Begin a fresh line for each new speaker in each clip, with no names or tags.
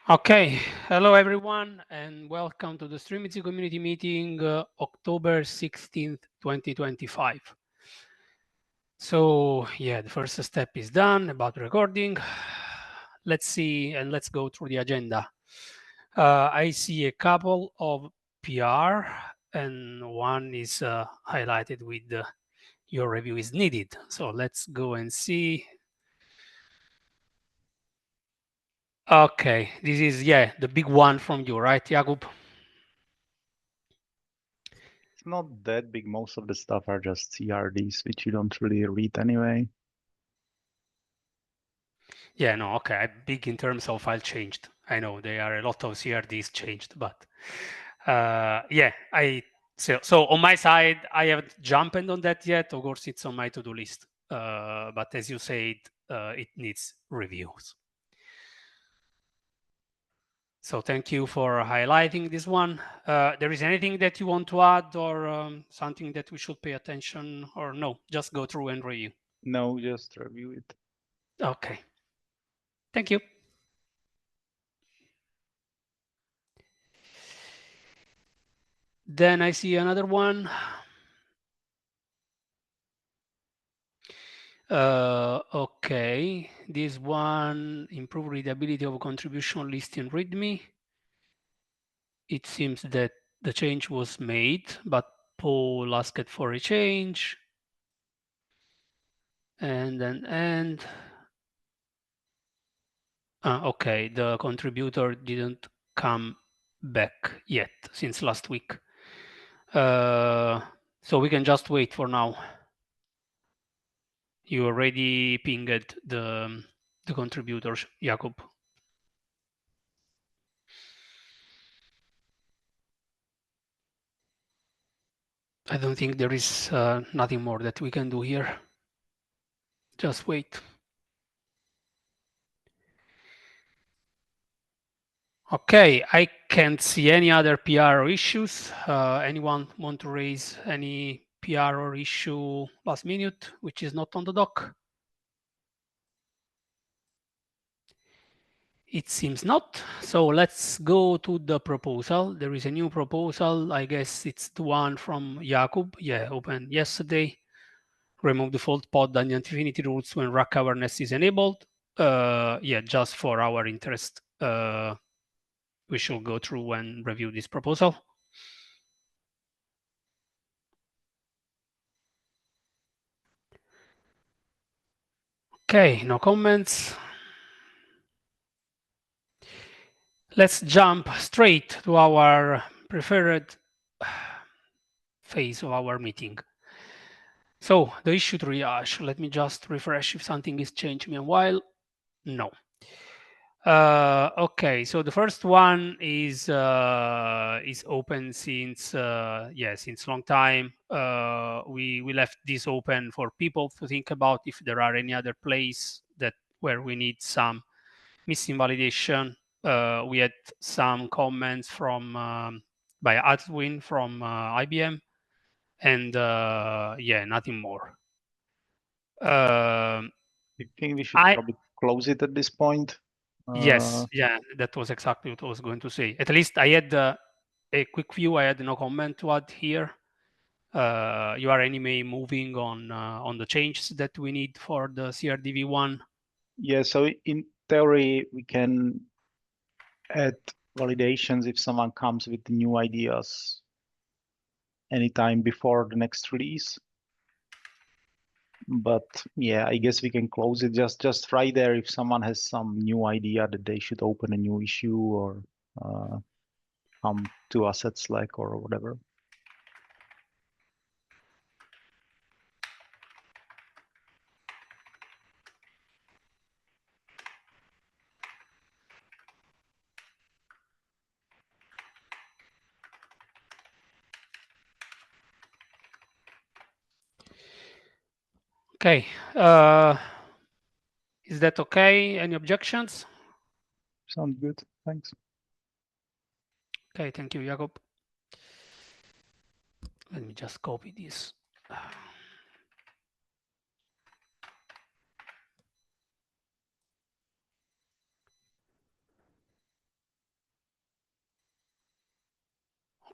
Okay, hello everyone, and welcome to the Strimzi Community Meeting, October 16th, 2025. So yeah, the first step is done about recording. Let's see, and let's go through the agenda. I see a couple of PR, and one is highlighted with your review is needed. So let's go and see. Okay, this is, yeah, the big one from you, right, Jakub?
It's not that big. Most of the stuff are just CRDs, which you don't really read anyway.
Yeah, no, okay. Big in terms of file changed. I know there are a lot of CRDs changed, but yeah, so on my side, I haven't jumped on that yet. Of course, it's on my to-do list. But as you said, it needs reviews. So thank you for highlighting this one. There is anything that you want to add or something that we should pay attention or no, just go through and review.
No, just review it.
Okay. Thank you. Then I see another one. Okay, this one, improve readability of contribution list in README. It seems that the change was made, but Paul asked for a change. And then okay, the contributor didn't come back yet since last week. So we can just wait for now. You already pinged the contributors, Jakub. I don't think there is nothing more that we can do here. Just wait. Okay, I can't see any other PR or issues. Anyone want to raise any PR or issue last minute, which is not on the doc? It seems not. So let's go to the proposal. There is a new proposal. I guess it's the one from Jakub. Yeah, opened yesterday. Remove default pod and infinity rules when rack awareness is enabled. Yeah, just for our interest, we should go through and review this proposal. Okay, no comments. Let's jump straight to our preferred phase of our meeting. So the issue triage, let me just refresh if something is changed meanwhile. No. Okay, so the first one is open since since long time. We left this open for people to think about if there are any other place that where we need some missing validation. We had some comments from by Adwin from IBM, and yeah, nothing more.
I think we should
I
probably close it at this point.
Yes, yeah, that was exactly what I was going to say. At least I had a quick view. I had no comment to add here. You are anyway moving on the changes that we need for the CRDV1.
Yeah, so in theory, we can add validations if someone comes with new ideas anytime before the next release. But yeah, I guess we can close it just right there if someone has some new idea that they should open a new issue or come to us at Slack or whatever.
Okay, is that okay? Any objections?
Sounds good. Thanks.
Okay, thank you, Jakob. Let me just copy this.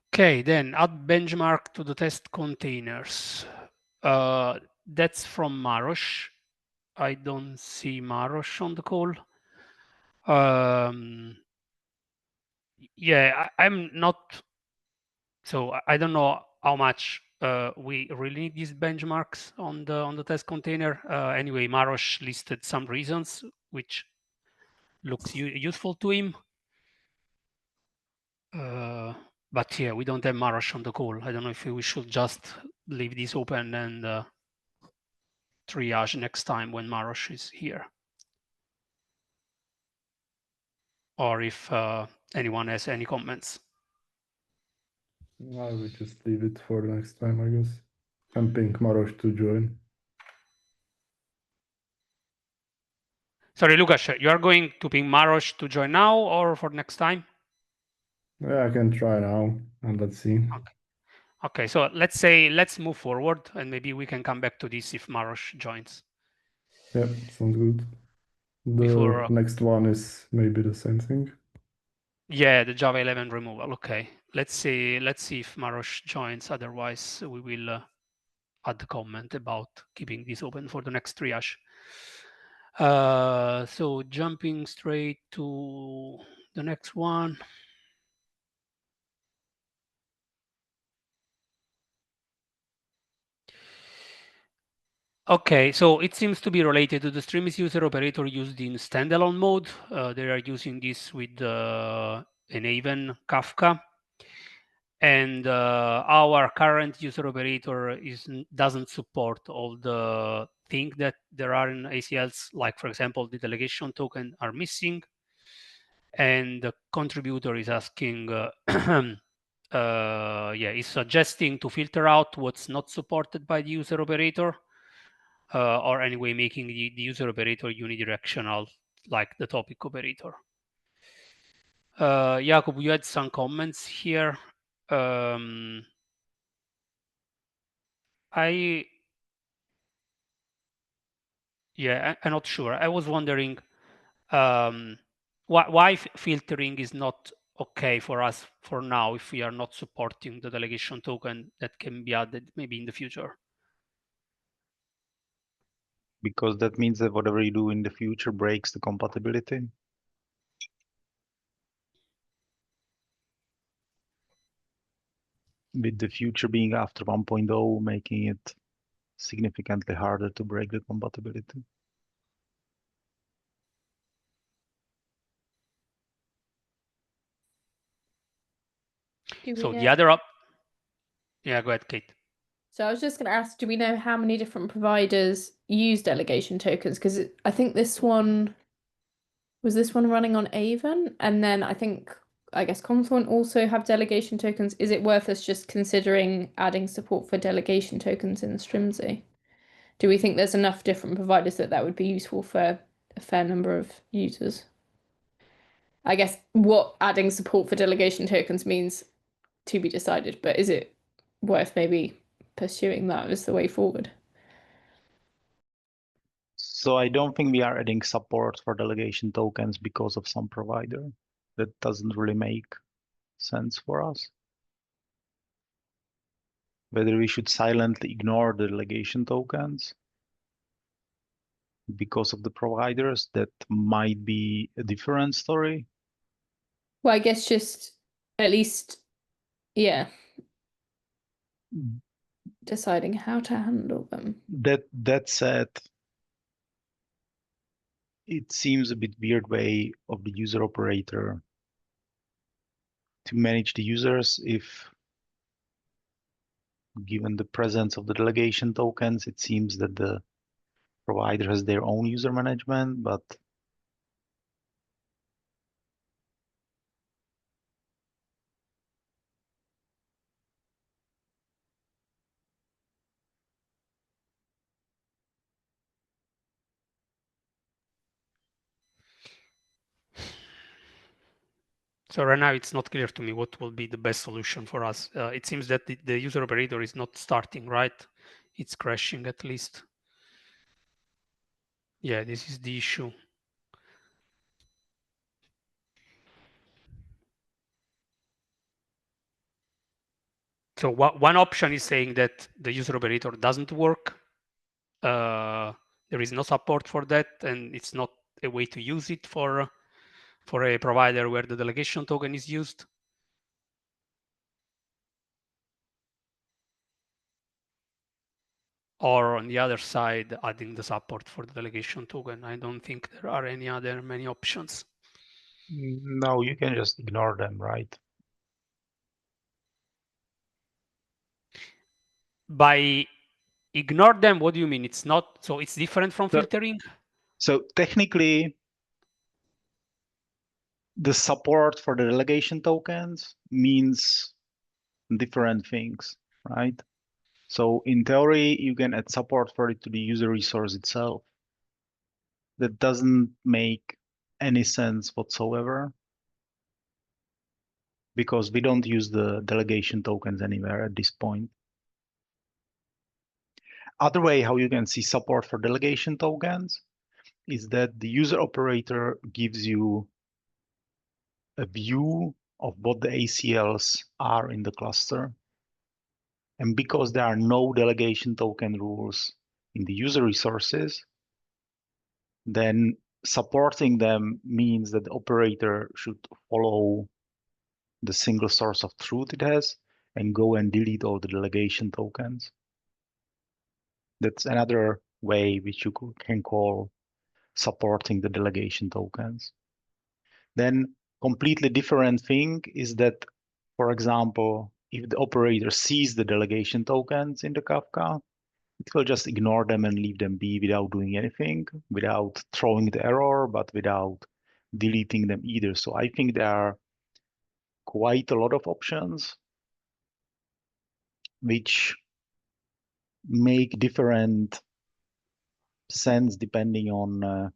Okay, then add benchmark to the test containers. That's from Maros. I don't see Maros on the call. Yeah, I'm not. So I don't know how much we really need these benchmarks on the test container. Anyway, Maros listed some reasons which looks useful to him. But yeah, we don't have Maros on the call. I don't know if we should just leave this open and triage next time when Maros is here, or if anyone has any comments.
I will just leave it for the next time, I guess. And ping Maros to join.
Sorry, Lucas, you are going to ping Maros to join now or for next time?
Yeah, I can try now and let's see.
Okay, so let's move forward and maybe we can come back to this if Maros joins.
Yeah, sounds good. The
Before,
next one is maybe the same thing.
yeah, the Java 11 removal. Okay, let's see if Maros joins. Otherwise, we will add the comment about keeping this open for the next triage. So jumping straight to the next one. Okay, so it seems to be related to the Strimzi user operator used in standalone mode. They are using this with an Haven Kafka. And our current user operator doesn't support all the things that there are in ACLs, like for example, the delegation token are missing. And the contributor is asking, is suggesting to filter out what's not supported by the user operator. Or anyway, making the user operator unidirectional, like the topic operator. Jakub, you had some comments here. I'm not sure. I was wondering why filtering is not okay for us for now if we are not supporting the delegation token that can be added maybe in the future.
Because that means that whatever you do in the future breaks the compatibility. With the future being after 1.0, making it significantly harder to break the compatibility.
So the other up, yeah, go ahead, Kate.
So I was just going to ask, do we know how many different providers use delegation tokens? Because I think this one running on Avon, and then I guess Confluent also have delegation tokens. Is it worth us just considering adding support for delegation tokens in Strimzi? Do we think there's enough different providers that would be useful for a fair number of users? I guess what adding support for delegation tokens means to be decided, but is it worth maybe pursuing that as the way forward?
So I don't think we are adding support for delegation tokens because of some provider. That doesn't really make sense for us. Whether we should silently ignore the delegation tokens because of the providers, that might be a different story.
Well, I guess just at least, yeah, deciding how to handle them.
That said, it seems a bit weird way of the user operator to manage the users if, given the presence of the delegation tokens, it seems that the provider has their own user management, but
So right now it's not clear to me what will be the best solution for us. It seems that the user operator is not starting, right? It's crashing at least. Yeah, this is the issue. So one option is saying that the user operator doesn't work. There is no support for that, and it's not a way to use it for a provider where the delegation token is used. Or on the other side, adding the support for the delegation token. I don't think there are many options.
No, you can just ignore them, right?
By ignore them, what do you mean? It's not, so it's different from filtering?
So technically, the support for the delegation tokens means different things, right? So in theory, you can add support for it to the user resource itself. That doesn't make any sense whatsoever because we don't use the delegation tokens anywhere at this point. Other way how you can see support for delegation tokens is that the user operator gives you a view of what the ACLs are in the cluster. And because there are no delegation token rules in the user resources, then supporting them means that the operator should follow the single source of truth it has and go and delete all the delegation tokens. That's another way which you can call supporting the delegation tokens. Then completely different thing is that, for example, if the operator sees the delegation tokens in the Kafka, it will just ignore them and leave them be without doing anything, without throwing the error, but without deleting them either. So I think there are quite a lot of options which make different sense depending on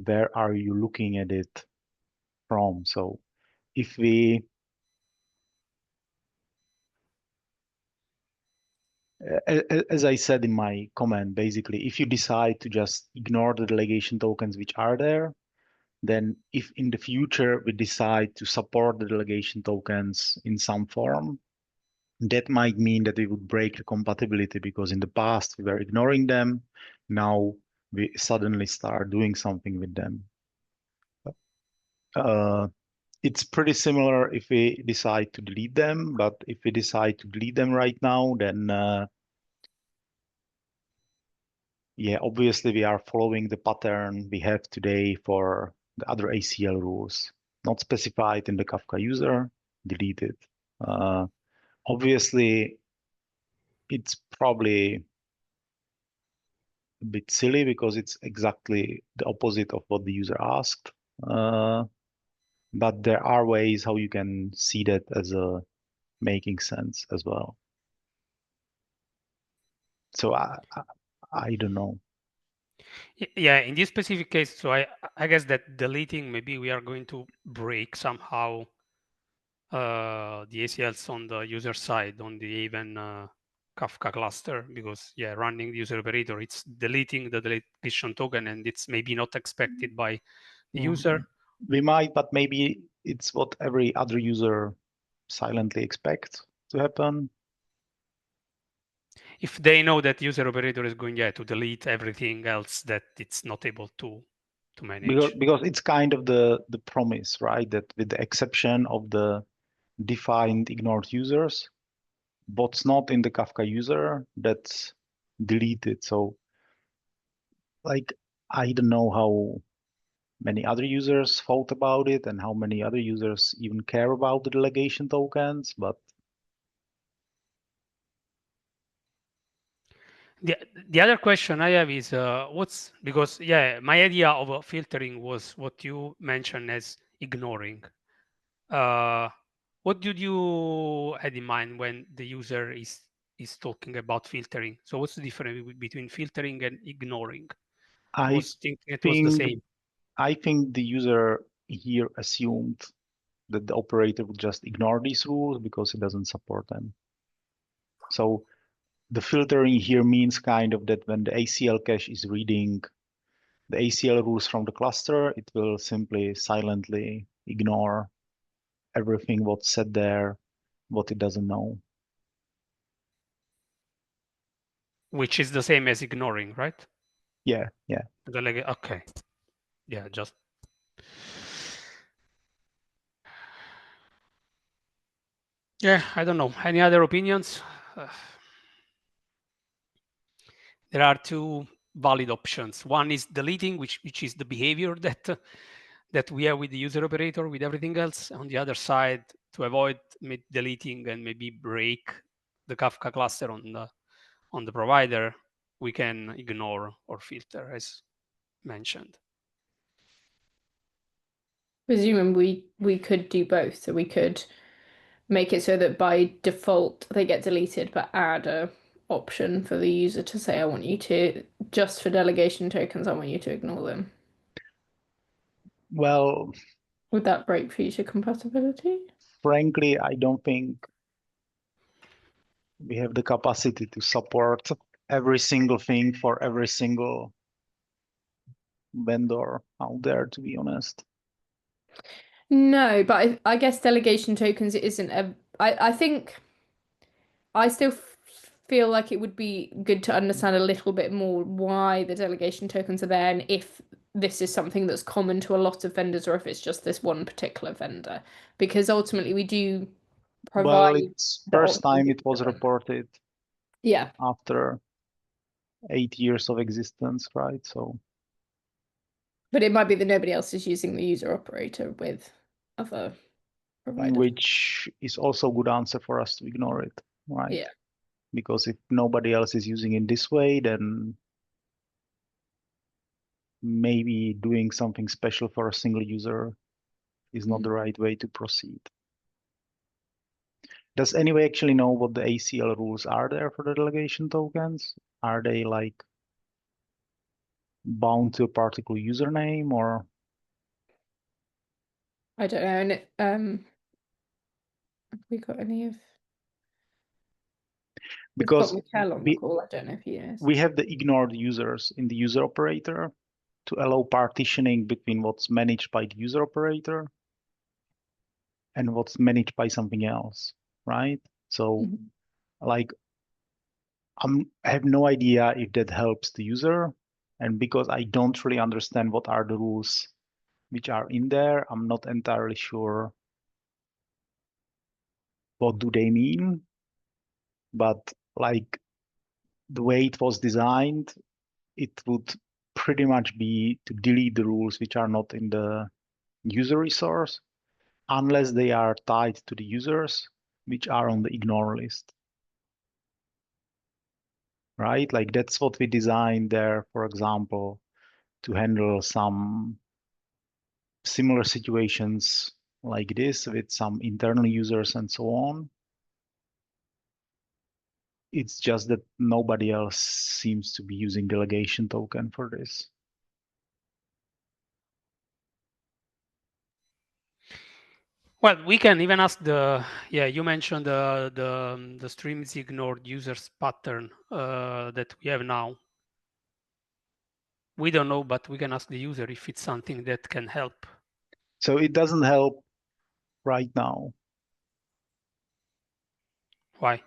where are you looking at it from. So if we as I said in my comment, basically, if you decide to just ignore the delegation tokens which are there, then if in the future we decide to support the delegation tokens in some form, that might mean that we would break the compatibility because in the past we were ignoring them. Now we suddenly start doing something with them. It's pretty similar if we decide to delete them, but if we decide to delete them right now, then yeah, obviously we are following the pattern we have today for the other ACL rules, not specified in the Kafka user, deleted. Obviously, it's probably a bit silly because it's exactly the opposite of what the user asked. But there are ways how you can see that as a making sense as well. So I don't know.
Yeah, in this specific case, so I guess that deleting, maybe we are going to break somehow the ACLs on the user side, on the even Kafka cluster, because yeah, running the user operator, it's deleting the delegation token and it's maybe not expected by the user.
We might, but maybe it's what every other user silently expects to happen.
If they know that user operator is going to delete everything else that it's not able to manage.
Because it's kind of the promise, right? That with the exception of the defined ignored users, what's not in the Kafka user, that's deleted. So like, I don't know how many other users thought about it and how many other users even care about the delegation tokens, but
The other question I have is because yeah, my idea of filtering was what you mentioned as ignoring. What did you had in mind when the user is talking about filtering? So what's the difference between filtering and ignoring? I
I
was thinking it was the
think
same.
I think the user here assumed that the operator would just ignore these rules because it doesn't support them. So the filtering here means kind of that when the ACL cache is reading the ACL rules from the cluster, it will simply silently ignore everything what's said there what it doesn't know.
Which is the same as ignoring, right?
Yeah, yeah.
Okay. Yeah, just. Yeah, I don't know. Any other opinions? There are two valid options. One is deleting, which is the behavior that we have with the user operator, with everything else. On the other side, to avoid deleting and maybe break the Kafka cluster on the provider, we can ignore or filter, as mentioned.
Presumably we could do both. So we could make it so that by default they get deleted, but add a option for the user to say, I want you to, just for delegation tokens, I want you to ignore them.
Well,
Would that break feature compatibility?
frankly, I don't think we have the capacity to support every single thing for every single vendor out there, to be honest.
No, but I guess delegation tokens isn't a. I think I still feel like it would be good to understand a little bit more why the delegation tokens are there and if this is something that's common to a lot of vendors or if it's just this one particular vendor. Because ultimately we do
Well,
provide
it's
the
first time
option
it was
different.
reported
Yeah.
after 8 years of existence, right? So,
But it might be that nobody else is using the user operator with other providers.
which is also a good answer for us to ignore it, right?
Yeah.
Because if nobody else is using it this way, then maybe doing something special for a single user is not the right way to proceed. Does anybody actually know what the ACL rules are there for the delegation tokens? Are they like bound to a particular username or?
I don't know. And have we got any of? We've got
Because
Mikkel on the call. I don't know if he knows.
we have the ignored users in the user operator to allow partitioning between what's managed by the user operator and what's managed by something else, right? So like I have no idea if that helps the user. And because I don't really understand what are the rules which are in there, I'm not entirely sure what do they mean. But like the way it was designed, it would pretty much be to delete the rules which are not in the user resource unless they are tied to the users which are on the ignore list. Right? Like that's what we designed there, for example, to handle some similar situations like this with some internal users and so on. It's just that nobody else seems to be using delegation token for this.
Well, we can even ask you mentioned the Strimzi ignored users pattern that we have now. We don't know, but we can ask the user if it's something that can help.
So it doesn't help right now.
Why?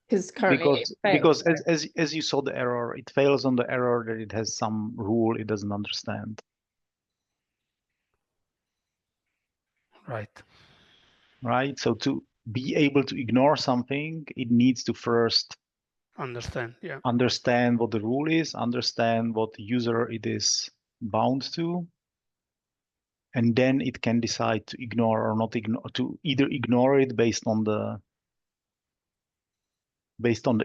Because currently
because as you saw the error, it fails on the error that it has some rule it doesn't understand.
Right.
Right. So to be able to ignore something, it needs to first
Understand. Yeah.
understand what the rule is, understand what user it is bound to, and then it can decide to ignore or not ignore, to either ignore it based on the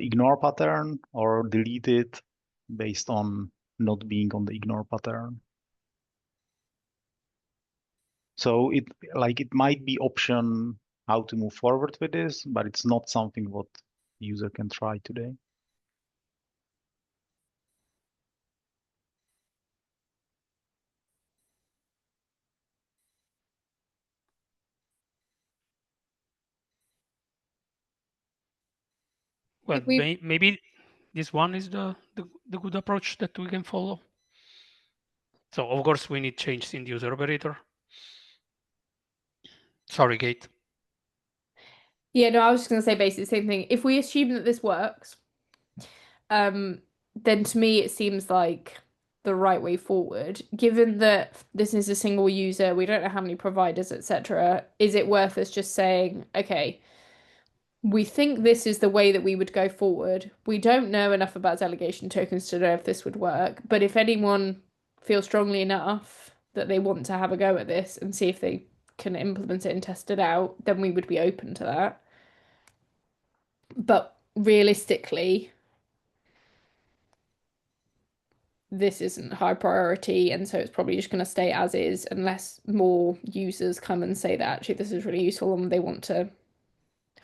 ignore pattern or delete it based on not being on the ignore pattern. So it might be option how to move forward with this, but it's not something what user can try today.
Well, maybe this one is the good approach that we can follow. So of course we need changes in the user operator. Sorry, Kate.
Yeah, no, I was just going to say basically the same thing. If we assume that this works, then to me it seems like the right way forward. Given that this is a single user, we don't know how many providers, etc. Is it worth us just saying, okay, we think this is the way that we would go forward. We don't know enough about delegation tokens to know if this would work, but if anyone feels strongly enough that they want to have a go at this and see if they can implement it and test it out, then we would be open to that. But realistically, this isn't high priority, and so it's probably just going to stay as is unless more users come and say that actually this is really useful and they want to.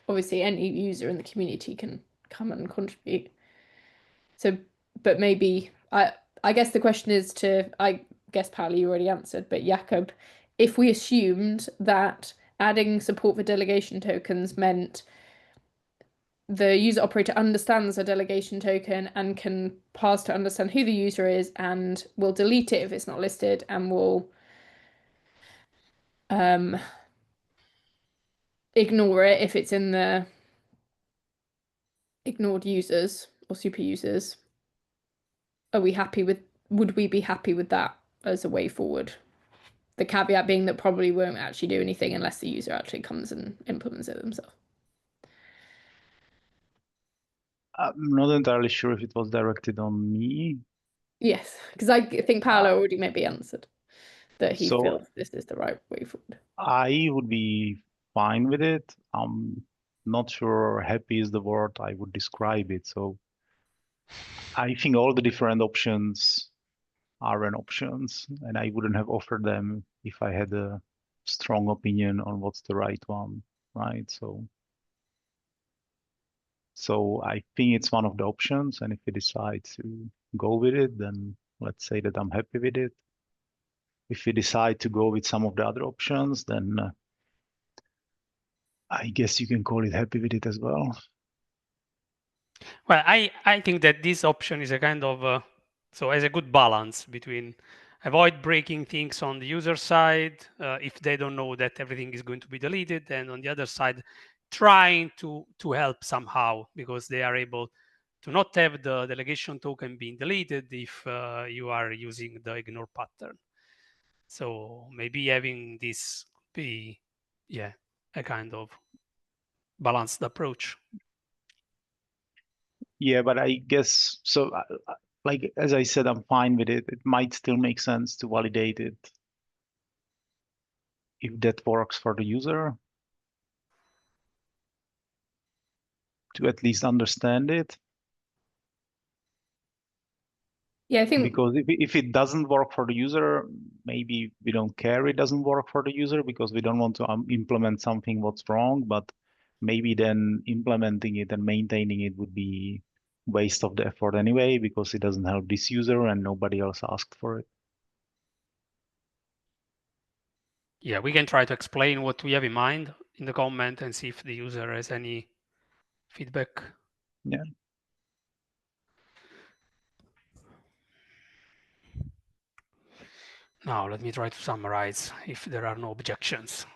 Obviously, any user in the community can come and contribute. So, but maybe I guess the question is to, I guess Paolo, you already answered, but Jakob, if we assumed that adding support for delegation tokens meant the user operator understands a delegation token and can pass to understand who the user is and will delete it if it's not listed and will ignore it if it's in the ignored users or super users. Would we be happy with that as a way forward? The caveat being that probably won't actually do anything unless the user actually comes and implements it themselves.
I'm not entirely sure if it was directed on me.
Yes, because I think Paolo already maybe answered that he
So
feels this is the right way forward.
I would be fine with it. I'm not sure happy is the word I would describe it. So I think all the different options are an options, and I wouldn't have offered them if I had a strong opinion on what's the right one, right? So I think it's one of the options, and if we decide to go with it, then let's say that I'm happy with it. If we decide to go with some of the other options, then I guess you can call it happy with it as well.
Well, I think that this option is a kind of so as a good balance between avoid breaking things on the user side if they don't know that everything is going to be deleted, and on the other side, trying to help somehow because they are able to not have the delegation token being deleted if you are using the ignore pattern. So maybe having this be, yeah, a kind of balanced approach.
Yeah, but I guess so. Like as I said, I'm fine with it. It might still make sense to validate it if that works for the user to at least understand it.
Yeah, I think
Because if it doesn't work for the user, maybe we don't care it doesn't work for the user because we don't want to implement something what's wrong, but maybe then implementing it and maintaining it would be waste of the effort anyway because it doesn't help this user and nobody else asked for it.
Yeah, we can try to explain what we have in mind in the comment and see if the user has any feedback.
Yeah.
Now, let me try to summarize if there are no objections.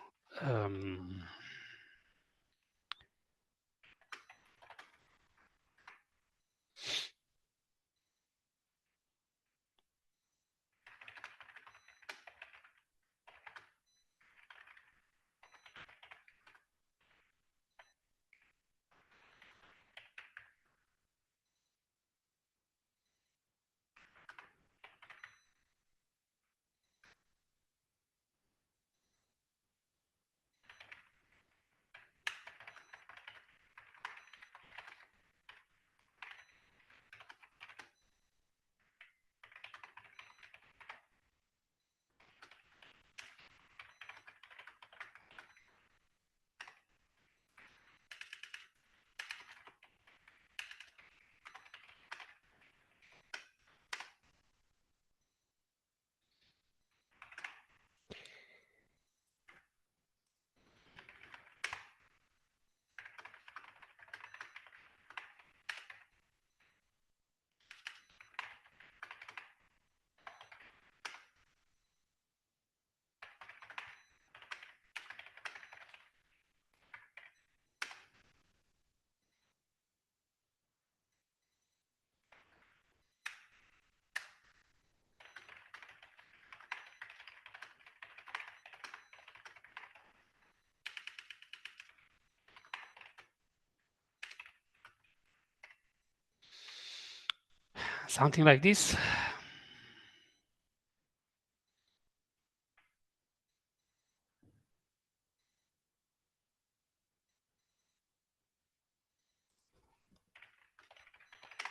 something like this.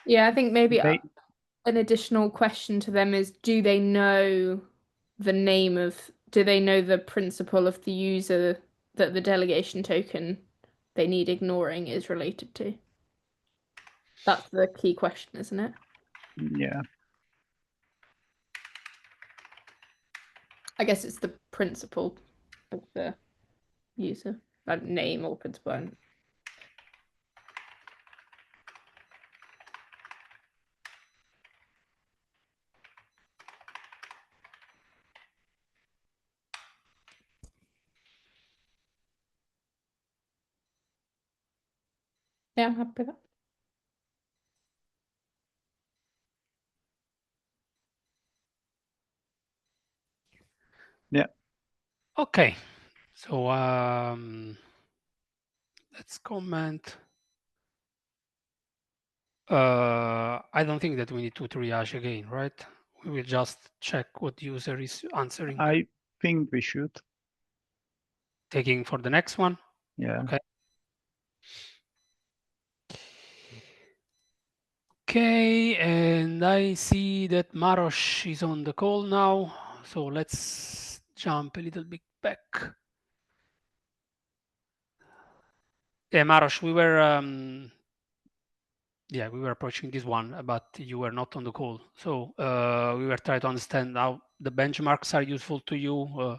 Yeah, I think maybe
They,
an additional question to them is, do they know the name of, do they know the principal of the user that the delegation token they need ignoring is related to? That's the key question, isn't it?
yeah,
I guess it's the principal of the user, like name or principal. Yeah, I'm happy with that.
yeah.
Okay, so let's comment. I don't think that we need to triage again, right? We will just check what user is answering.
I think we should.
Taking for the next one.
Yeah.
Okay. Okay, and I see that Maros is on the call now, so let's jump a little bit back. Yeah, Maros, we were approaching this one, but you were not on the call. So we were trying to understand how the benchmarks are useful to you.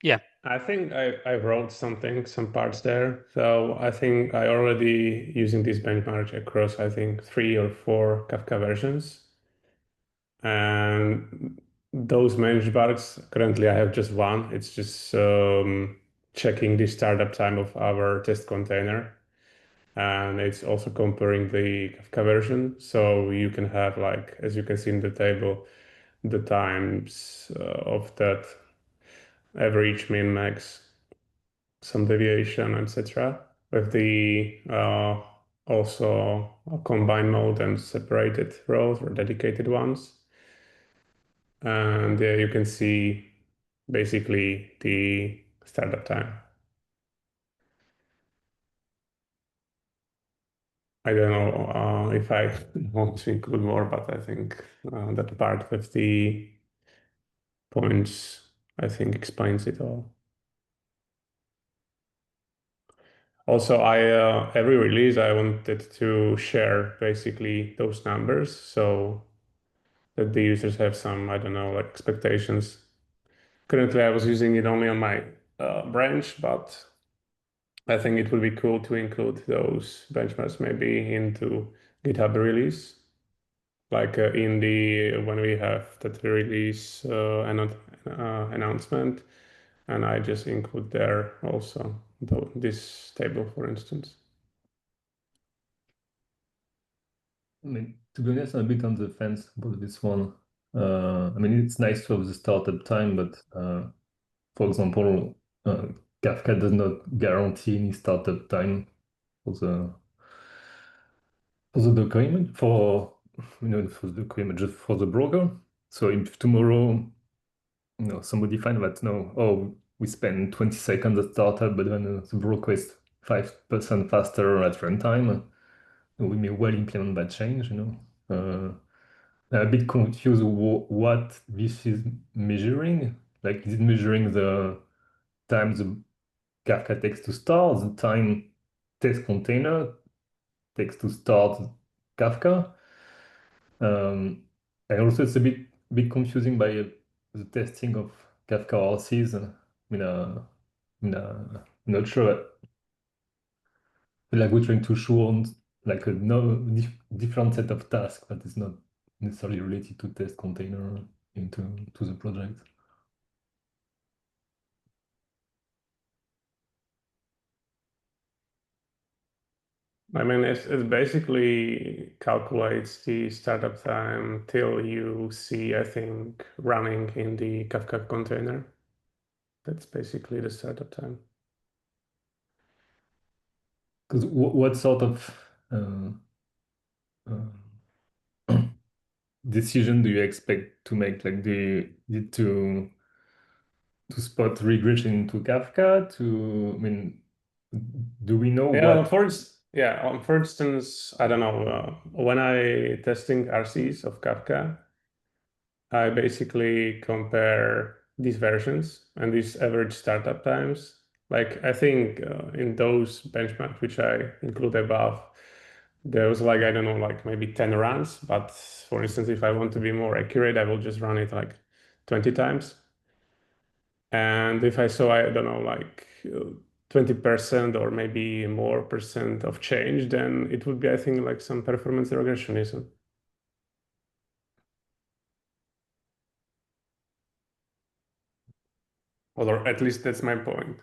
Yeah.
I think I wrote some parts there. So I think I already using this benchmark across, I think, 3 or 4 Kafka versions. And those benchmarks, currently I have just one. It's just checking the startup time of our test container. And it's also comparing the Kafka version. So you can have, like, as you can see in the table, the times of that average, min, max, some deviation, etc. With the also a combined mode and separated rows or dedicated ones. And there you can see basically the startup time. I don't know if I want to include more, but I think that part with the points, I think, explains it all. Also, every release I wanted to share basically those numbers so that the users have some, I don't know, like expectations. Currently, I was using it only on my branch, but I think it would be cool to include those benchmarks maybe into GitHub release, like in the when we have that release announcement, and I just include there also this table, for instance.
I mean, to be honest, I'm a bit on the fence about this one. I mean, it's nice to have the startup time, but for example, Kafka does not guarantee any startup time for the document for for the document just for the broker. So if tomorrow, somebody find that we spend 20 seconds at startup, but then the broker is 5% faster at runtime, we may well implement that change. I'm a bit confused what this is measuring. Like, is it measuring the time the Kafka takes to start, the time test container takes to start Kafka? And also, it's a bit confusing by the testing of Kafka RCs. I mean, I'm not sure. Like, we're trying to show on like a no different set of tasks that is not necessarily related to test container into the project.
I mean, it basically calculates the startup time till you see, I think, running in the Kafka container. That's basically the startup time.
Because what sort of decision do you expect to make? Like, do you need to spot regression into Kafka? I mean, do we know what?
For instance, I don't know. When I testing RCs of Kafka, I basically compare these versions and these average startup times. Like I think in those benchmarks which I include above, there was like, I don't know, like maybe 10 runs. But for instance, if I want to be more accurate, I will just run it like 20 times. And if I saw, I don't know, like 20% or maybe more percent of change, then it would be, I think, like some performance regressionism. Or at least that's my point.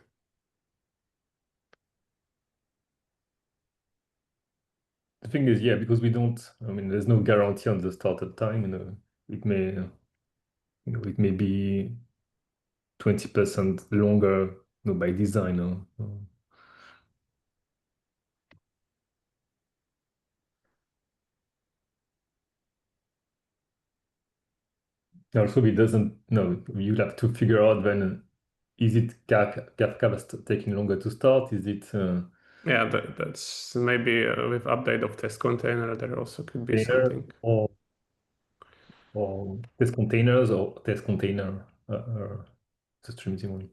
The thing is, yeah, because we don't. I mean, there's no guarantee on the startup time. It may, it may be 20% longer, by design. Also, it doesn't. No, you'll have to figure out then. Is it Kafka that's taking longer to start? Is it?
Yeah, that's maybe with update of test container, there also could be
Container
something.
or test containers or test container the Strimzi one.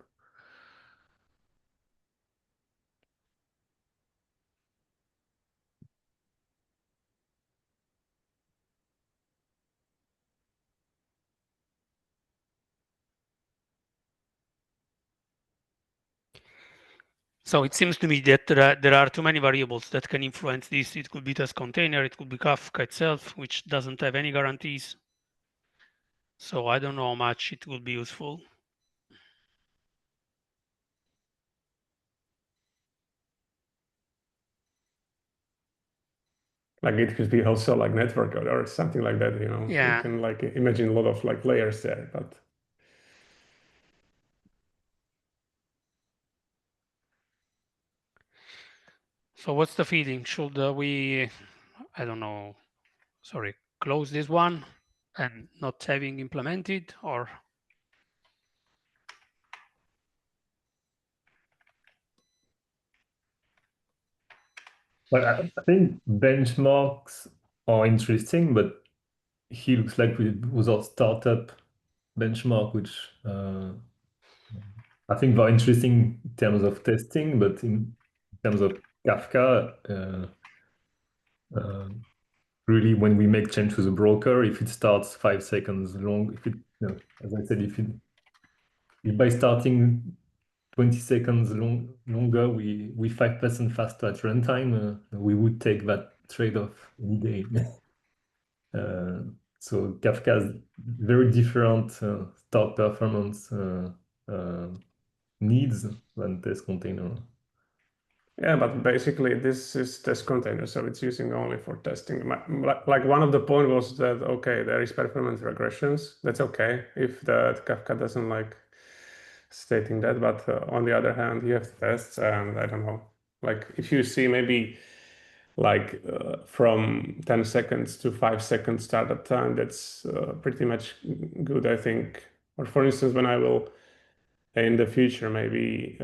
So it seems to me that there are too many variables that can influence this. It could be test container, it could be Kafka itself, which doesn't have any guarantees. So I don't know how much it will be useful.
Like it could be also like network or something like that,
Yeah.
You can like imagine a lot of like layers there, but
So what's the feeling? Should we, I don't know, sorry, close this one and not having implemented, or?
But I think benchmarks are interesting, but he looks like with our startup benchmark, which I think are interesting in terms of testing, but in terms of Kafka, really when we make change to the broker, if it starts 5 seconds long, if it, as I said, if by starting 20 seconds longer, we 5% faster at runtime, we would take that trade-off any day. So Kafka has very different start performance needs than test container.
yeah, but basically this is test container, so it's using only for testing. Like one of the point was that, okay, there is performance regressions. That's okay if the Kafka doesn't like stating that, but on the other hand, you have tests, and I don't know, like if you see maybe like from 10 seconds to 5 seconds startup time, that's pretty much good, I think. Or for instance, when I will in the future maybe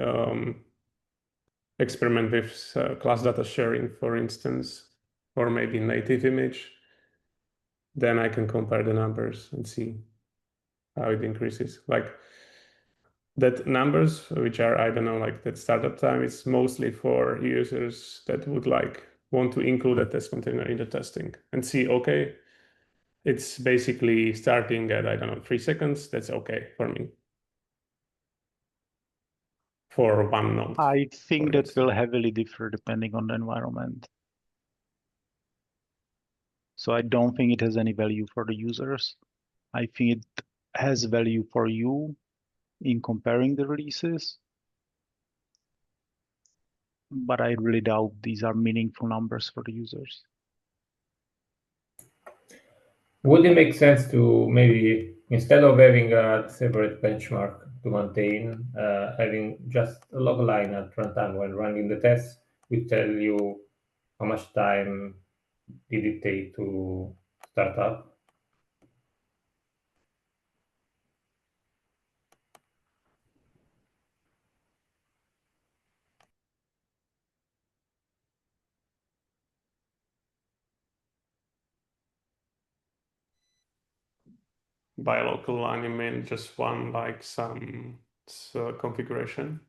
experiment with class data sharing, for instance, or maybe native image, then I can compare the numbers and see how it increases. Like that numbers, which are, I don't know, like that startup time, is mostly for users that would like want to include a test container in the testing and see, okay, it's basically starting at, I don't know, 3 seconds. That's okay for me. For one node.
I think that
instance.
will heavily differ depending on the environment. So I don't think it has any value for the users. I think it has value for you in comparing the releases, but I really doubt these are meaningful numbers for the users.
Would it make sense to maybe, instead of having a separate benchmark to maintain, having just a log line at runtime when running the test, we tell you how much time did it take to start up?
by a local line, you mean just one, like some configuration?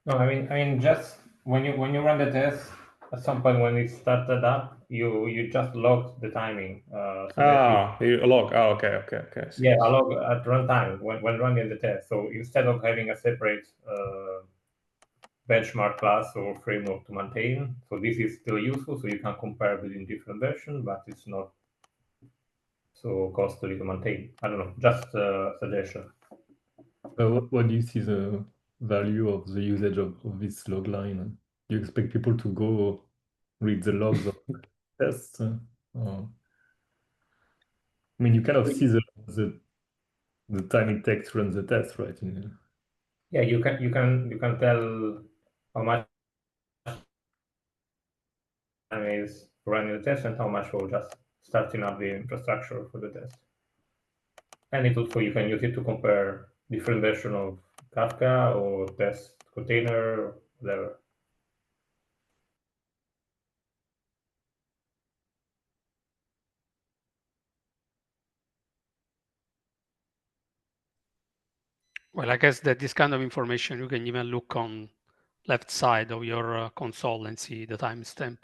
No, I mean, just when you run the test, at some point when it started up, you just log the timing. So that
you log. Oh, okay.
yeah, I log at runtime when running the test. So instead of having a separate benchmark class or framework to maintain, so this is still useful. So you can compare between different versions, but it's not so costly to maintain. I don't know, just a suggestion.
What do you see the value of the usage of this log line? Do you expect people to go read the logs of tests? Or... I mean, you kind of see the time it takes to run the test, right?
Yeah, you can tell how much time is running the test and how much for just starting up the infrastructure for the test. And it also you can use it to compare different version of Kafka or test container, or whatever.
Well, I guess that this kind of information you can even look on left side of your console and see the timestamp.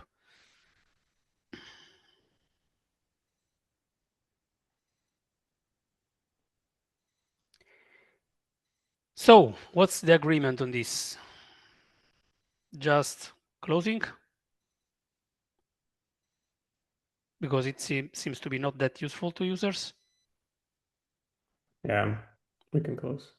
So what's the agreement on this? Just closing? Because it seems to be not that useful to users.
Yeah, we can close.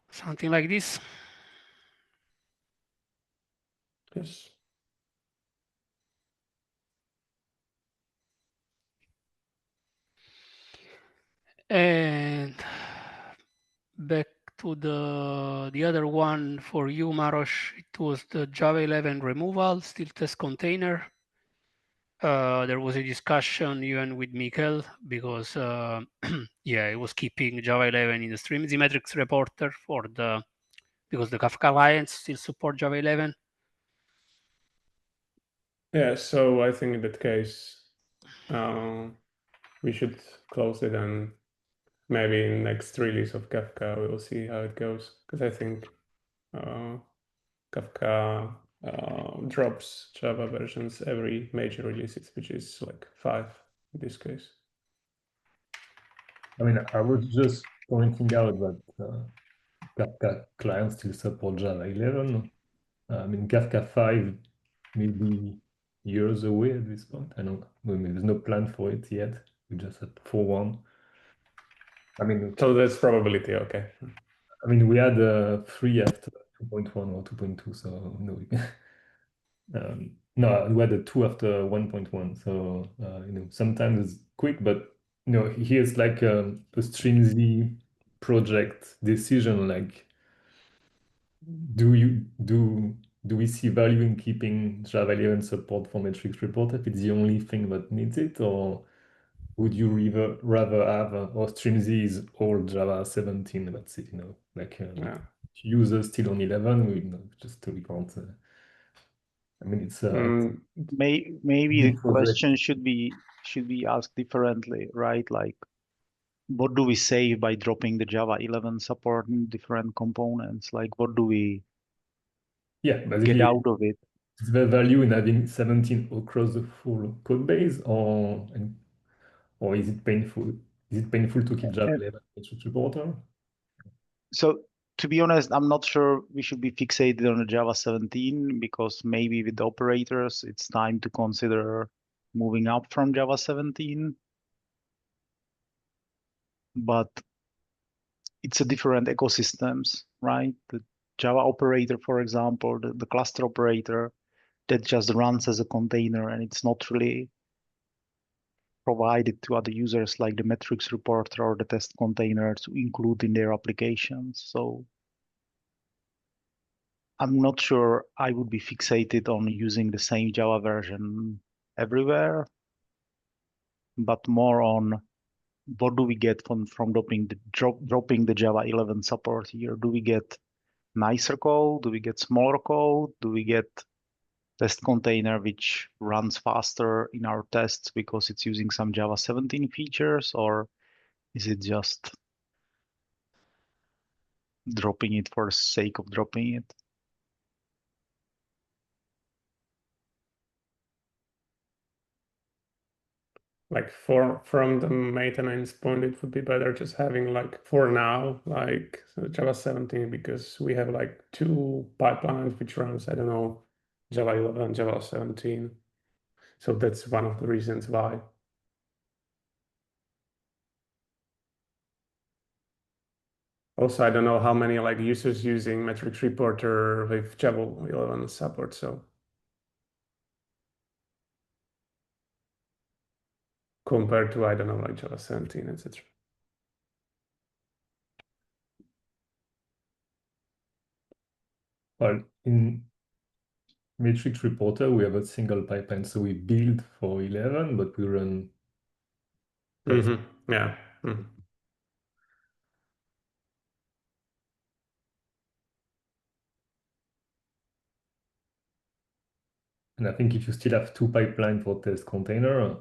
Something like this.
Yes.
And back to the other one for you, Maros, it was the Java 11 removal, still test container. There was a discussion even with Mikkel because yeah, it was keeping Java 11 in the Strimzi metrics reporter because the Kafka clients still support Java 11.
Yeah, so I think in that case, we should close it, and maybe in next release of Kafka, we will see how it goes. Because I think Kafka drops Java versions every major releases, which is like 5 in this case.
I mean, I was just pointing out that Kafka clients still support Java 11. I mean, Kafka 5 may be years away at this point. I don't know. I mean, there's no plan for it yet. We just had 4.1. I mean,
so that's probability, okay.
I mean, we had 3 after 2.1 or 2.2, so no. No, we had a 2 after 1.1. So sometimes it's quick, but here's like a Strimzi project decision. Like, do we see value in keeping Java 11 support for metrics report if it's the only thing that needs it, or would you rather have or Strimzi is all Java 17? That's it, like
Yeah.
users still on 11. We can't. I mean, it's
maybe the question should be asked differently, right? Like, what do we save by dropping the Java 11 support in different components? Like, what do we
basically
get out of it?
is there value in having 17 across the full code base, or is it painful? Is it painful to keep Java 11 metrics reporter?
So to be honest, I'm not sure we should be fixated on the Java 17 because maybe with the operators, it's time to consider moving up from Java 17. But it's a different ecosystems, right? The Java operator, for example, the cluster operator that just runs as a container and it's not really provided to other users like the metrics reporter or the test container to include in their applications. So I'm not sure I would be fixated on using the same Java version everywhere, but more on what do we get from dropping the Java 11 support here? Do we get nicer code? Do we get smaller code? Do we get test container which runs faster in our tests because it's using some Java 17 features, or is it just dropping it for the sake of dropping it?
Like from the maintenance point, it would be better just having like for now, like Java 17, because we have like two pipelines which runs, I don't know, Java 11, Java 17. So that's one of the reasons why. Also, I don't know how many like users using metrics reporter with Java 11 support. So compared to, I don't know, like Java 17, etc.
Well, in Matrix Reporter, we have a single pipeline. So we build for 11, but we run tests.
Yeah. Mm-hmm.
And I think if you still have two pipelines for test container,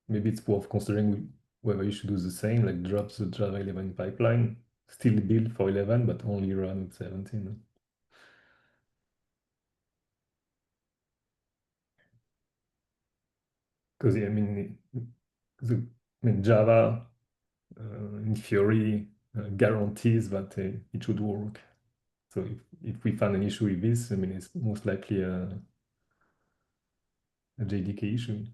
maybe it's worth considering whether you should do the same, like drop the Java 11 pipeline, still build for 11, but only run with 17. Because I mean, Java, in theory, guarantees that it should work. So if we find an issue with this, I mean, it's most likely a JDK issue.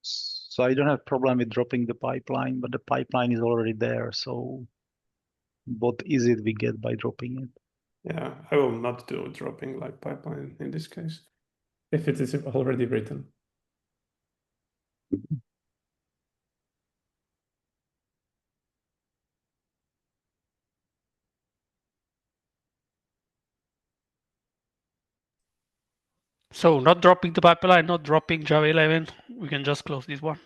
So I don't have problem with dropping the pipeline, but the pipeline is already there. So what is it we get by dropping it?
Yeah, I will not do dropping like pipeline in this case, if it is already written.
So not dropping the pipeline, not dropping Java 11. We can just close this one.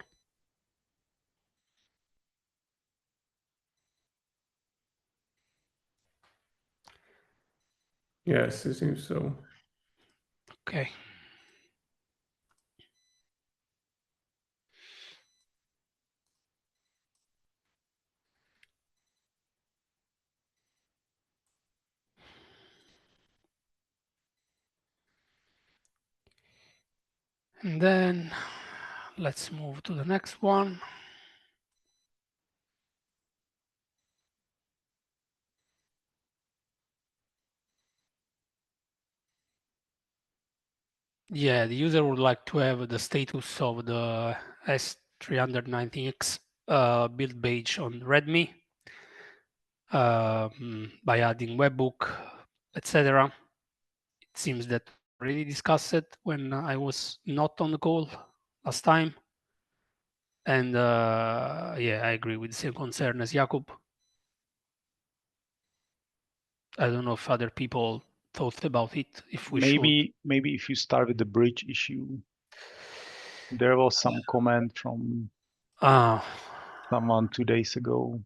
Yes, it seems so.
Okay. And then let's move to the next one. Yeah, the user would like to have the status of the S390X build page on README by adding webhook, etc. It seems that we already discussed it when I was not on the call last time. And yeah, I agree with the same concern as Jakub. I don't know if other people thought about it, if we should.
Maybe if you start with the bridge issue, there was some comment from someone 2 days ago.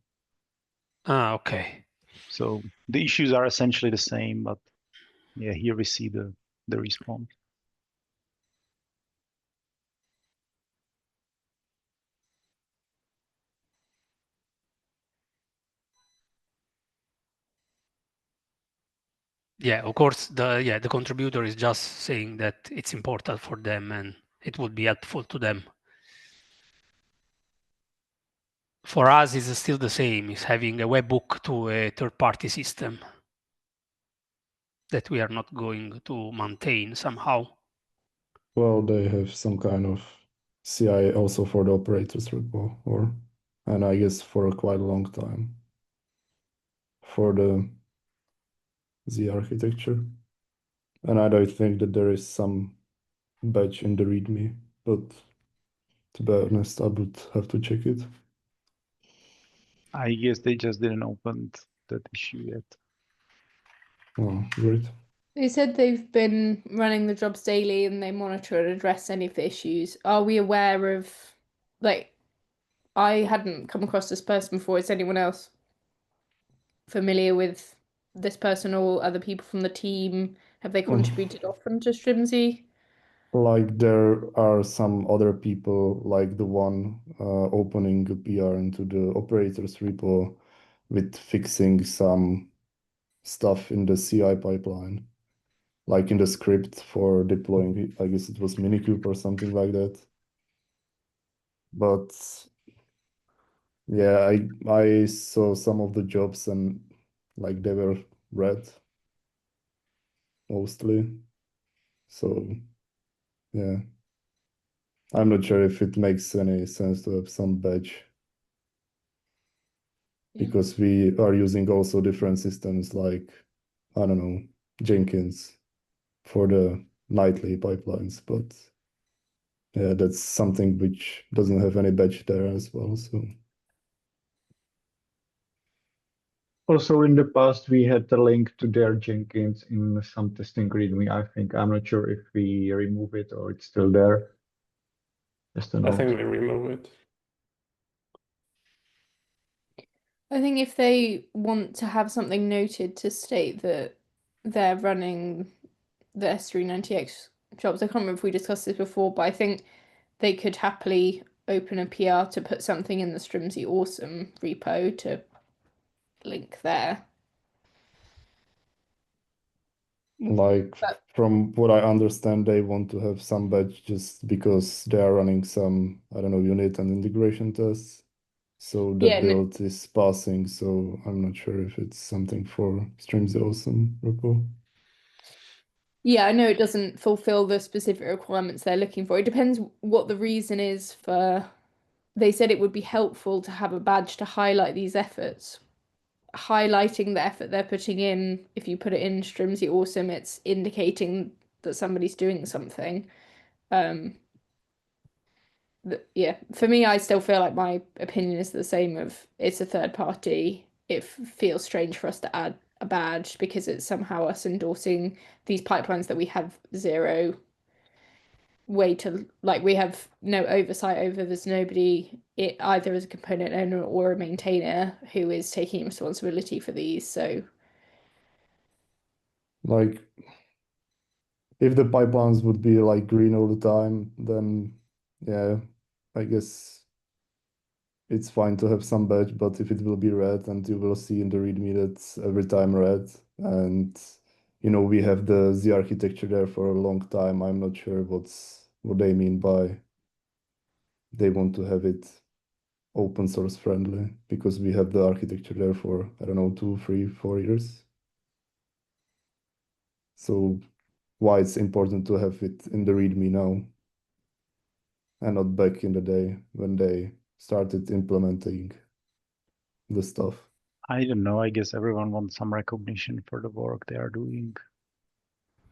Okay.
So the issues are essentially the same, but yeah, here we see the response.
Yeah, of course, the contributor is just saying that it's important for them and it would be helpful to them. For us, it's still the same. It's having a webhook to a third-party system that we are not going to maintain somehow.
Well, they have some kind of CI also for the operators repo, and I guess for quite a long time for the Z architecture. And I don't think that there is some badge in the README, but to be honest, I would have to check it.
I guess they just didn't open that issue yet.
Oh, great.
They said they've been running the jobs daily and they monitor and address any of the issues. Are we aware of, like, I hadn't come across this person before. Is anyone else familiar with this person or other people from the team? Have they contributed often to Strimzi?
Like there are some other people, like the one opening a PR into the operators repo with fixing some stuff in the CI pipeline, like in the script for deploying, I guess it was Minikube or something like that. But yeah, I saw some of the jobs and like they were red mostly. So yeah, I'm not sure if it makes any sense to have some badge because we are using also different systems like, I don't know, Jenkins for the nightly pipelines, but yeah, that's something which doesn't have any badge there as well. So
Also, in the past, we had the link to their Jenkins in some testing README, I think. I'm not sure if we remove it or it's still there. Just a
I
note.
think we remove it.
I think if they want to have something noted to state that they're running the S390X jobs, I can't remember if we discussed this before, but I think they could happily open a PR to put something in the Strimzi Awesome repo to link there.
like
But-
from what I understand, they want to have some badge just because they are running some, I don't know, unit and integration tests. So the
Yeah, no,
build is passing, so I'm not sure if it's something for Strimzi Awesome repo.
yeah, I know it doesn't fulfill the specific requirements they're looking for. It depends what the reason is for. They said it would be helpful to have a badge to highlight these efforts. Highlighting the effort they're putting in, if you put it in Strimzi Awesome, it's indicating that somebody's doing something. Yeah, for me, I still feel like my opinion is the same of it's a third party. It feels strange for us to add a badge because it's somehow us endorsing these pipelines that we have zero way to, like, we have no oversight over. There's nobody, it either as a component owner or a maintainer who is taking responsibility for these. So
Like if the pipelines would be like green all the time, then yeah, I guess it's fine to have some badge, but if it will be red and you will see in the README that's every time red, and you know we have the Z architecture there for a long time, I'm not sure what they mean by they want to have it open source friendly, because we have the architecture there for, I don't know, 2, 3, 4 years. So why it's important to have it in the README now and not back in the day when they started implementing the stuff.
I don't know. I guess everyone wants some recognition for the work they are doing.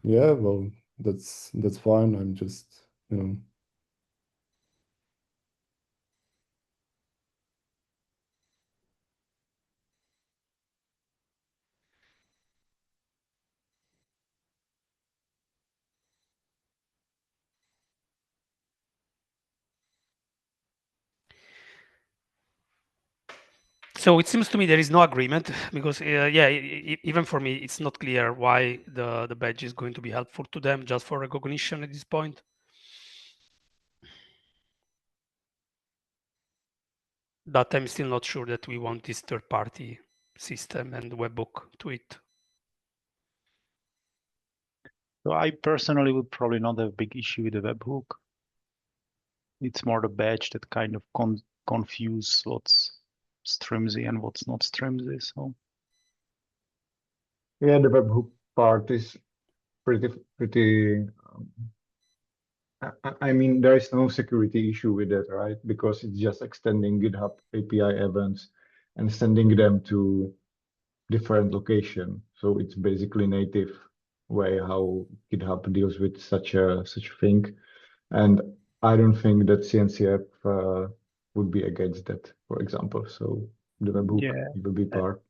Yeah, well, that's fine. I'm just,
So it seems to me there is no agreement because, yeah, even for me, it's not clear why the badge is going to be helpful to them just for recognition at this point. But I'm still not sure that we want this third-party system and webhook to it.
So I personally would probably not have a big issue with the webhook. It's more the badge that kind of confuse what's Strimzi and what's not Strimzi. So
Yeah, the webhook part is pretty. I mean, there is no security issue with that, right? Because it's just extending GitHub API events and sending them to different location. So it's basically native way how GitHub deals with such a thing. And I don't think that CNCF would be against that, for example. So the webhook
yeah,
will be part.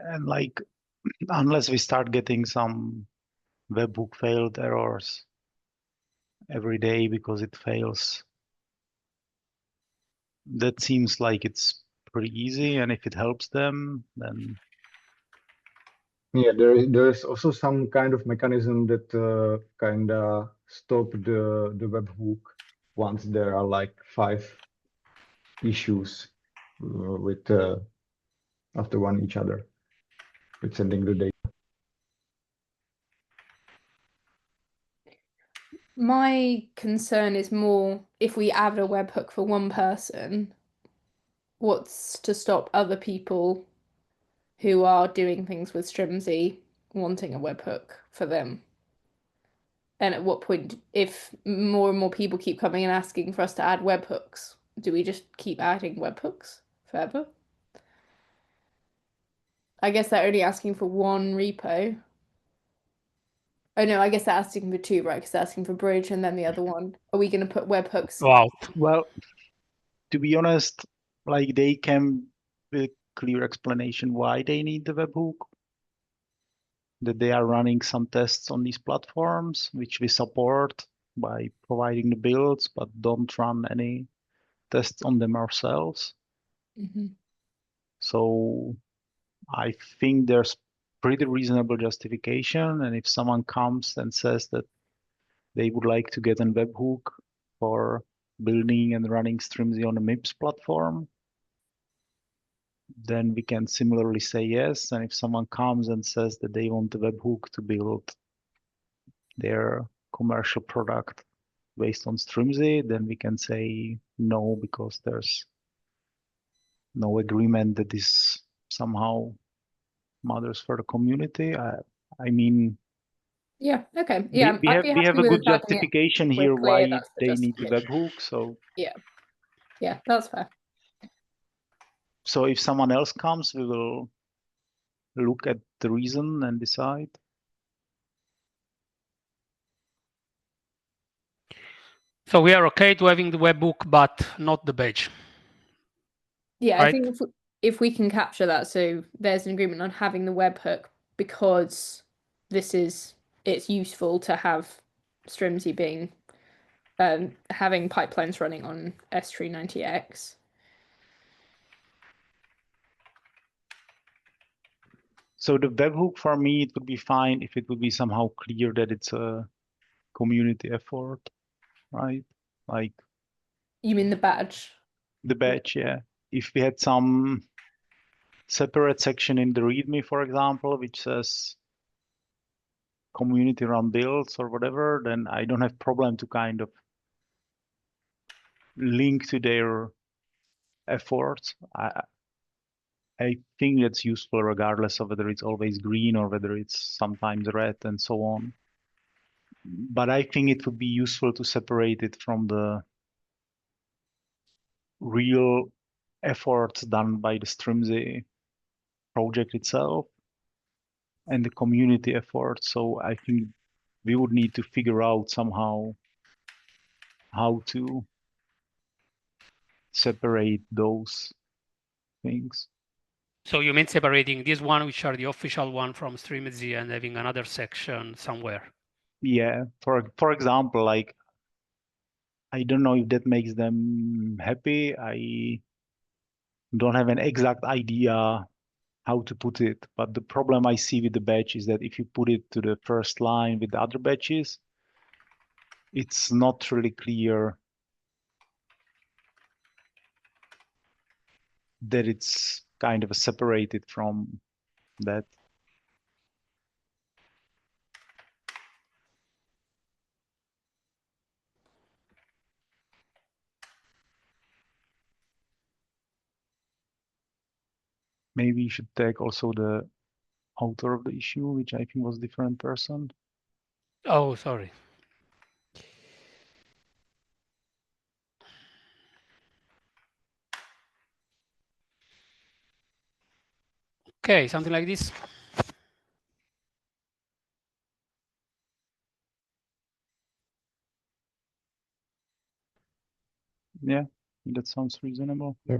and like unless we start getting some webhook failed errors every day because it fails. That seems like it's pretty easy, and if it helps them, then
Yeah, there's also some kind of mechanism that kind of stop the webhook once there are like 5 issues with after one each other with sending the data.
My concern is more if we add a webhook for one person, what's to stop other people who are doing things with Strimzi wanting a webhook for them? And at what point, if more and more people keep coming and asking for us to add webhooks, do we just keep adding webhooks forever? I guess they're only asking for one repo. Oh no, I guess they're asking for 2, right? Because they're asking for bridge and then the other one. Are we going to put webhooks?
Wow.
well, to be honest, like they can with a clear explanation why they need the webhook. That they are running some tests on these platforms, which we support by providing the builds, but don't run any tests on them ourselves.
Mhm.
So I think there's pretty reasonable justification. And if someone comes and says that they would like to get a webhook for building and running Strimzi on a MIPS platform, then we can similarly say yes. And if someone comes and says that they want the webhook to build their commercial product based on Strimzi, then we can say no, because there's no agreement that this somehow matters for the community. I mean,
Yeah, okay. Yeah,
we
I'd be
have
happy
a
with
good
having it.
justification
We're
here
clear
why
that's the
they need the
justification.
webhook. So
Yeah, that's fair.
so if someone else comes, we will look at the reason and decide.
So we are okay to having the webhook, but not the badge.
Yeah,
Right.
I think if we can capture that, so there's an agreement on having the webhook because it's useful to have Strimzi being having pipelines running on S390X.
So the webhook for me, it would be fine if it would be somehow clear that it's a community effort, right? Like
You mean the badge?
the badge, yeah. If we had some separate section in the README, for example, which says community run builds or whatever, then I don't have problem to kind of link to their efforts. I think that's useful regardless of whether it's always green or whether it's sometimes red and so on. But I think it would be useful to separate it from the real efforts done by the Strimzi project itself and the community effort. So I think we would need to figure out somehow how to separate those things.
So you mean separating this one, which are the official one from Strimzi, and having another section somewhere?
Yeah, for example, like I don't know if that makes them happy. I don't have an exact idea how to put it, but the problem I see with the badge is that if you put it to the first line with the other badges, it's not really clear that it's kind of separated from that. Maybe you should tag also the author of the issue, which I think was a different person.
Oh, sorry. Okay, something like this.
Yeah, that sounds reasonable.
Yeah.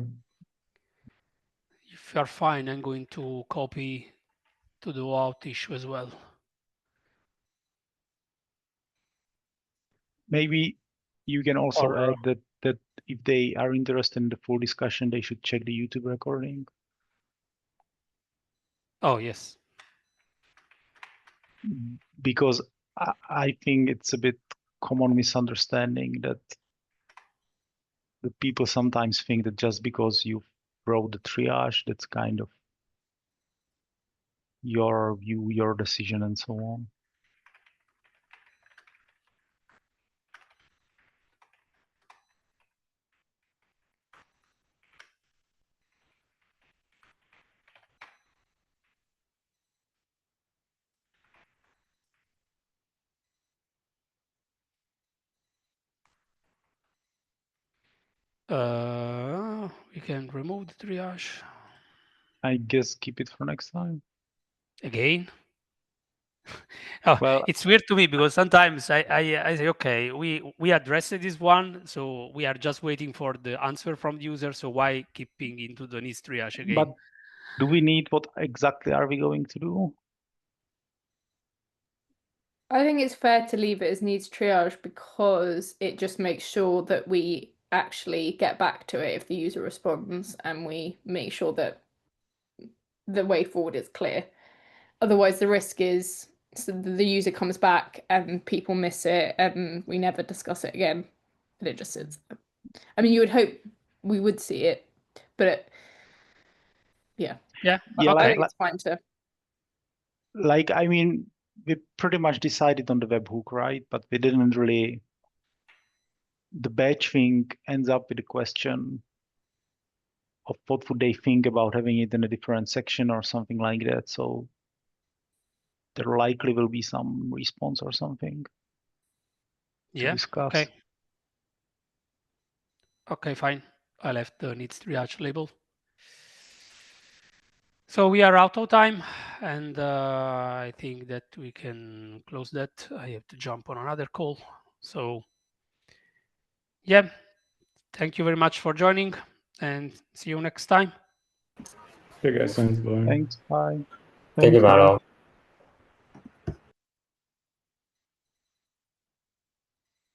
If you're fine, I'm going to copy to the OAuth issue as well.
Maybe you can also
Or-
add that if they are interested in the full discussion, they should check the YouTube recording.
Oh, yes.
Because I think it's a bit common misunderstanding that the people sometimes think that just because you wrote the triage, that's kind of your view, your decision, and so on.
We can remove the triage
I guess keep it for next time.
again. Oh,
Well,
it's weird to me because sometimes I say, okay, we addressed this one, so we are just waiting for the answer from the user. So why keeping into the needs triage again?
but do we need, what exactly are we going to do?
I think it's fair to leave it as needs triage because it just makes sure that we actually get back to it if the user responds, and we make sure that the way forward is clear. Otherwise, the risk is the user comes back and people miss it and we never discuss it again. And it just sits there. I mean, you would hope we would see it, but yeah.
Yeah,
Yeah,
okay.
I think it's fine to.
Like, I mean, we pretty much decided on the webhook, right? But we didn't really. The batch thing ends up with the question of what would they think about having it in a different section or something like that. So there likely will be some response or something to
Yeah,
discuss.
okay. Okay, fine. I left the needs triage label. So we are out of time, and I think that we can close that. I have to jump on another call. So yeah, thank you very much for joining, and see you next time.
See you guys.
Thanks, bye.
Thanks, bye.
Thank you,
Thanks, Mike.
Maro.